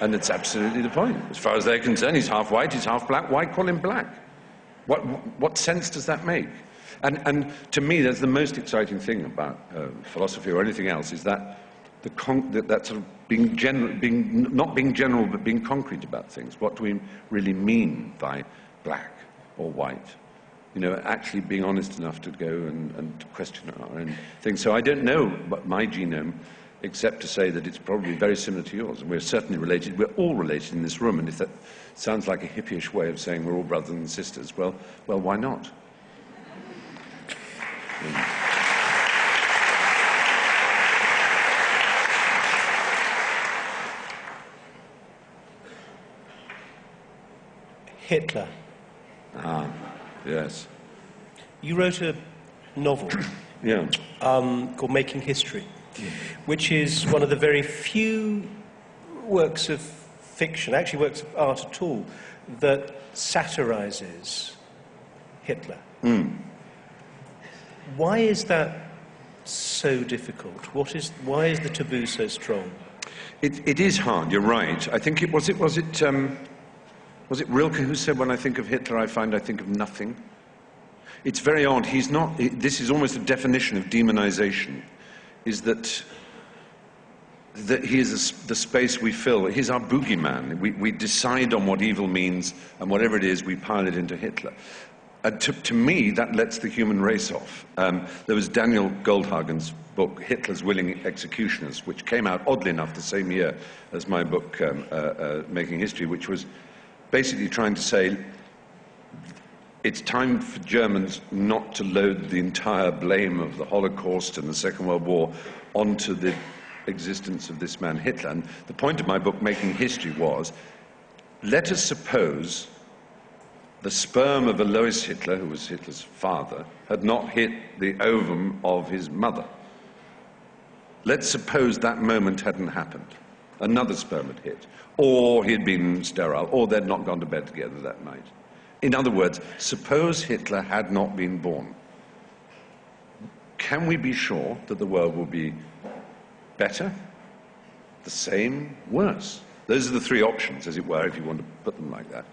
And that's absolutely the point. As far as they're concerned, he's half white, he's half black. Why call him black? What sense does that make? And to me, that's the most exciting thing about philosophy or anything else, is that that sort of not being general, but being concrete about things. What do we really mean by black or white? You know, actually being honest enough to go and question our own things. So I don't know my genome, except to say that it's probably very similar to yours, and we're certainly related. We're all related in this room, and if that sounds like a hippie-ish way of saying we're all brothers and sisters, well, why not? Hitler. Ah, yes. You wrote a novel Yeah. called Making History, which is one of the very few works of fiction, actually works of art at all, that satirizes Hitler. Why is that so difficult? Why is the taboo so strong? It is hard, you're right. I think was it Rilke who said, when I think of Hitler, I think of nothing? It's very odd. This is almost a definition of demonization, is that he is the space we fill. He's our boogeyman. We decide on what evil means, and whatever it is, we pile it into Hitler. To me, that lets the human race off. There was Daniel Goldhagen's book, Hitler's Willing Executioners, which came out, oddly enough, the same year as my book, Making History, which was basically trying to say it's time for Germans not to load the entire blame of the Holocaust and the Second World War onto the existence of this man Hitler. And the point of my book, Making History, was, let us suppose the sperm of Alois Hitler, who was Hitler's father, had not hit the ovum of his mother. Let's suppose that moment hadn't happened. Another sperm had hit, or he'd been sterile, or they'd not gone to bed together that night. In other words, suppose Hitler had not been born. Can we be sure that the world will be better, the same, worse? Those are the three options, as it were, if you want to put them like that.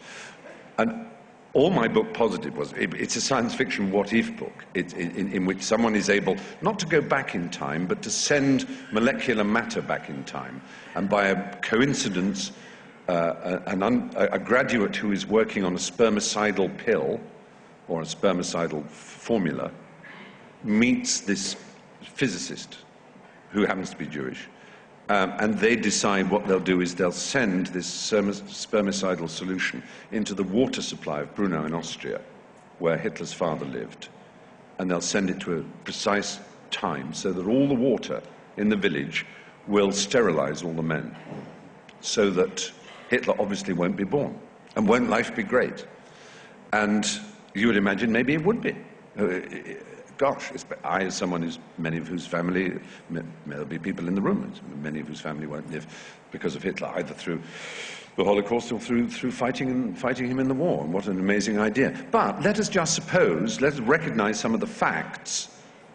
And all my book posited was, it's a science fiction what-if book, in which someone is able not to go back in time, but to send molecular matter back in time. And by a coincidence, a graduate who is working on a spermicidal pill, or a spermicidal formula, meets this physicist, who happens to be Jewish, and they decide what they'll do is they'll send this spermicidal solution into the water supply of Brunau in Austria, where Hitler's father lived. And they'll send it to a precise time so that all the water in the village will sterilize all the men, so that Hitler obviously won't be born. And won't life be great? And you would imagine maybe it would be. Gosh, I, as someone who's many of whose family, there'll be people in the room, many of whose family won't live because of Hitler, either through the Holocaust or through fighting him in the war. And what an amazing idea. But let us just suppose, let us recognize some of the facts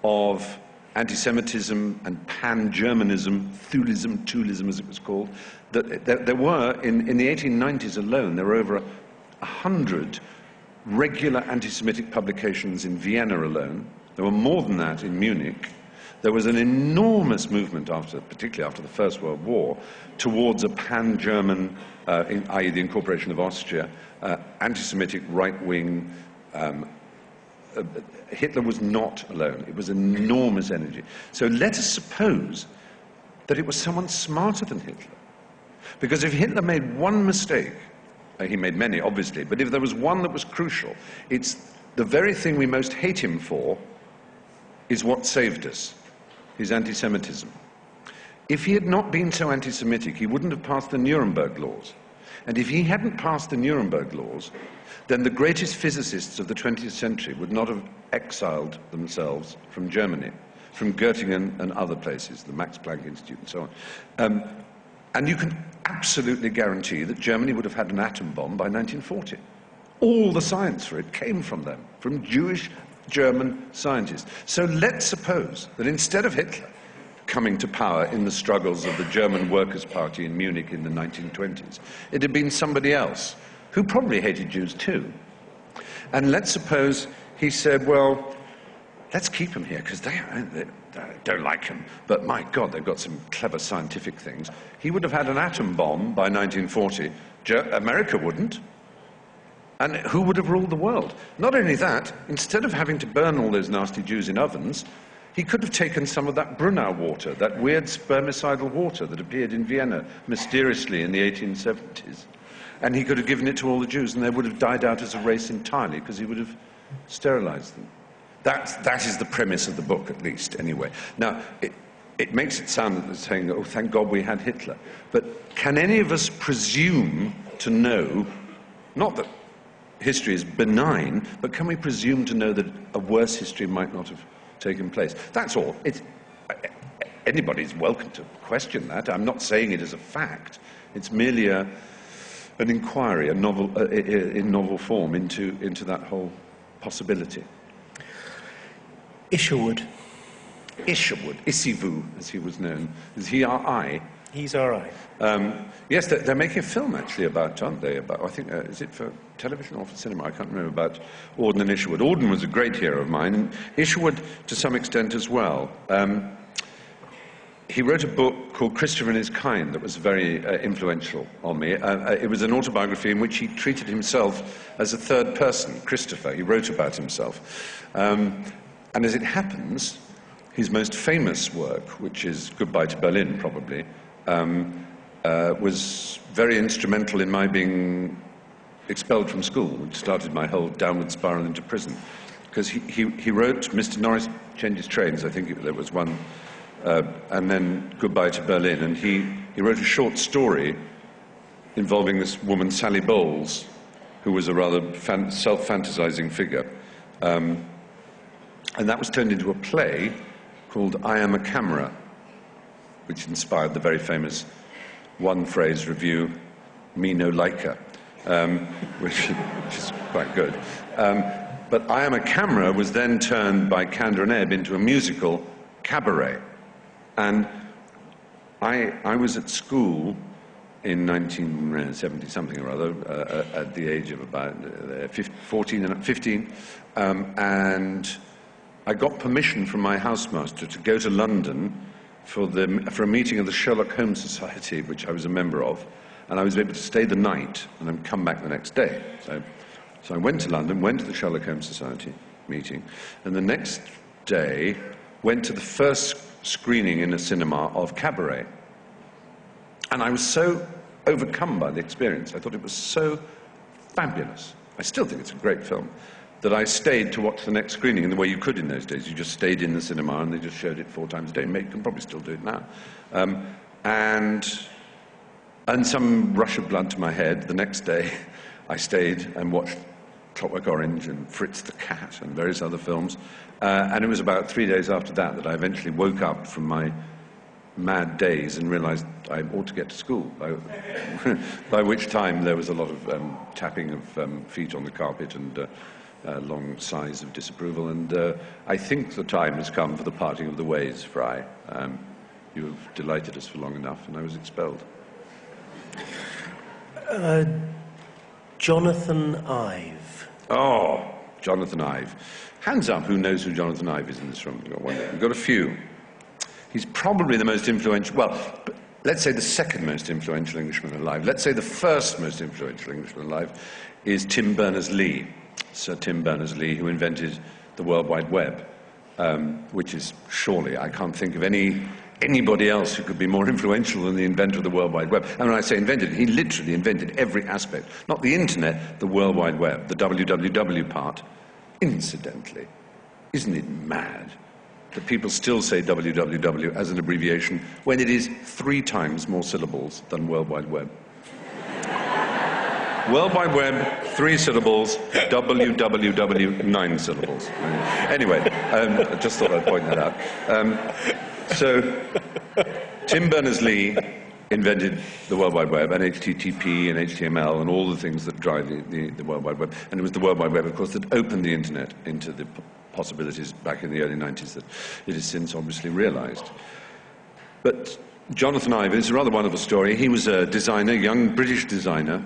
of anti-Semitism and pan-Germanism, Thulism as it was called, that there were, in the 1890s alone, there were over 100 regular anti-Semitic publications in Vienna alone. There were more than that in Munich. There was an enormous movement, particularly after the First World War, towards a pan-German, i.e. the incorporation of Austria, anti-Semitic right-wing. Hitler was not alone. It was enormous energy. So let us suppose that it was someone smarter than Hitler. Because if Hitler made one mistake, he made many, obviously, but if there was one that was crucial, it's the very thing we most hate him for is what saved us, his anti-Semitism. If he had not been so anti-Semitic, he wouldn't have passed the Nuremberg laws. And if he hadn't passed the Nuremberg laws, then the greatest physicists of the 20th century would not have exiled themselves from Germany, from Göttingen and other places, the Max Planck Institute and so on. And you can absolutely guarantee that Germany would have had an atom bomb by 1940. All the science for it came from them, from Jewish German scientists. So let's suppose that instead of Hitler coming to power in the struggles of the German Workers' Party in Munich in the 1920s. It had been somebody else who probably hated Jews too. And let's suppose he said, well, let's keep them here because they don't like them, but my God, they've got some clever scientific things. He would have had an atom bomb by 1940. America wouldn't. And who would have ruled the world? Not only that, instead of having to burn all those nasty Jews in ovens, he could have taken some of that Brunner water, that weird spermicidal water that appeared in Vienna mysteriously in the 1870s, and he could have given it to all the Jews, and they would have died out as a race entirely because he would have sterilized them. That is the premise of the book, at least, anyway. Now, it makes it sound that they're saying, oh, thank God we had Hitler. But can any of us presume to know, not that history is benign, but can we presume to know that a worse history might not have taken place? That's all. Anybody's welcome to question that. I'm not saying it as a fact. It's merely an inquiry, in novel form, into that whole possibility. Isherwood. Isivu, as he was known. Is he our I? He's our I. Yes, they're making a film, actually, aren't they? I think, is it for television or for cinema? I can't remember, about Auden and Isherwood. Auden was a great hero of mine, and Isherwood, to some extent, as well. He wrote a book called Christopher and His Kind that was very influential on me. It was an autobiography in which he treated himself as a third person, Christopher. He wrote about himself. And as it happens, his most famous work, which is Goodbye to Berlin, probably, was very instrumental in my being expelled from school, which started my whole downward spiral into prison. Because he wrote Mr. Norris Changes Trains, I think there was one, and then Goodbye to Berlin. And he wrote a short story involving this woman, Sally Bowles, who was a rather self-fantasizing figure. And that was turned into a play called I Am a Camera, which inspired the very famous one-phrase review, Me No Liker, which is quite good. But I Am a Camera was then turned by Kander and Ebb into a musical, Cabaret. And I was at school in 1970-something or other, at the age of about 15, and I got permission from my housemaster to go to London for a meeting of the Sherlock Holmes Society, which I was a member of, and I was able to stay the night and then come back the next day. So I went to London, went to the Sherlock Holmes Society meeting, and the next day went to the first screening in a cinema of Cabaret. And I was so overcome by the experience. I thought it was so fabulous. I still think it's a great film, that I stayed to watch the next screening in the way you could in those days. You just stayed in the cinema and they just showed it 4 times a day. You can probably still do it now. And some rush of blood to my head. The next day, I stayed and watched Clockwork Orange and Fritz the Cat and various other films. And it was about 3 days after that I eventually woke up from my mad days and realized I ought to get to school, by which time there was a lot of tapping of feet on the carpet and long sighs of disapproval, and I think the time has come for the parting of the ways, Fry. You have delighted us for long enough, and I was expelled. Jonathan Ive. Oh, Jonathan Ive. Hands up who knows who Jonathan Ive is in this room. We've got a few. He's probably the most influential, well, let's say the second most influential Englishman alive. Let's say the first most influential Englishman alive is Tim Berners-Lee. Sir Tim Berners-Lee, who invented the World Wide Web, which is surely, I can't think of anybody else who could be more influential than the inventor of the World Wide Web. And when I say invented, he literally invented every aspect. Not the internet, the World Wide Web, the www part. Incidentally, isn't it mad that people still say www as an abbreviation when it is 3 times more syllables than World Wide Web? World Wide Web, 3 syllables, www, 9 syllables. Anyway, I just thought I'd point that out. So, Tim Berners-Lee invented the World Wide Web, and HTTP and HTML and all the things that drive the World Wide Web. And it was the World Wide Web, of course, that opened the internet into the possibilities back in the early 90s that it has since obviously realized. But Jonathan Ive is a rather wonderful story. He was a designer, young British designer,